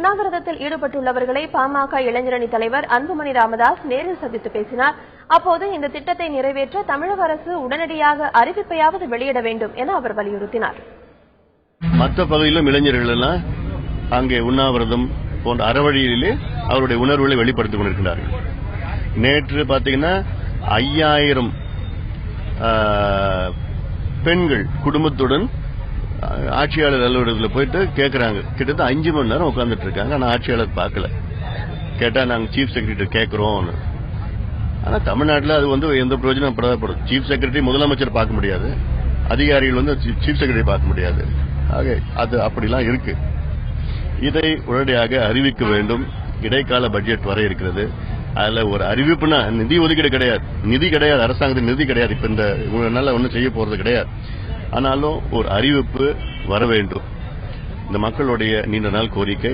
உண்ணாவிரதத்தில் ஈடுபட்டுள்ளவர்களை பாமக இளைஞரணி தலைவர் அன்புமணி ராமதாஸ் நேரில் சந்தித்து பேசினார். அப்போது இந்த திட்டத்தை நிறைவேற்ற தமிழக அரசு உடனடியாக அறிவிப்பையாவது வெளியிட வேண்டும் என அவர் வலியுறுத்தினார். மற்ற பகுதியிலும் இளைஞர்கள் எல்லாம் அங்கே உண்ணாவிரதம் போன்ற அறவழியிலே அவருடைய உணர்வுகளை வெளிப்படுத்திக் கொண்டிருக்கிறார்கள். நேற்று பாத்தீங்கன்னா 5000 பெண்கள் குடும்பத்துடன் ஆட்சியாளர் அலுவலகத்தில் போயிட்டு கேட்கறாங்க. கிட்டத்தட்ட 5 மணி நேரம் உட்கார்ந்துட்டு இருக்காங்க. ஆனா ஆட்சியாளர் பார்க்கல. கேட்டா நாங்க சீஃப் செக்ரட்டரி கேட்கிறோம். ஆனா தமிழ்நாட்டில் அது எந்த பிரயோஜனம் படாதப்படும். சீஃப் செக்ரட்டரி முதலமைச்சர் பார்க்க முடியாது, அதிகாரிகள் சீஃப் செக்ரட்டரி பார்க்க முடியாது. ஆக அது அப்படிலாம் இருக்கு. இதை உடனடியாக அறிவிக்க வேண்டும். இடைக்கால பட்ஜெட் வர இருக்கிறது. அதுல ஒரு அறிவிப்புனா நிதி ஒதுக்கீடு கிடையாது, அரசாங்கத்தின் நிதி கிடையாது. இப்ப இந்த நாள் ஒன்னும் செய்ய போறது கிடையாது. ஆனாலும் ஒரு அறிவிப்பு வர வேண்டும். இந்த மக்களுடைய நீண்ட நாள் கோரிக்கை.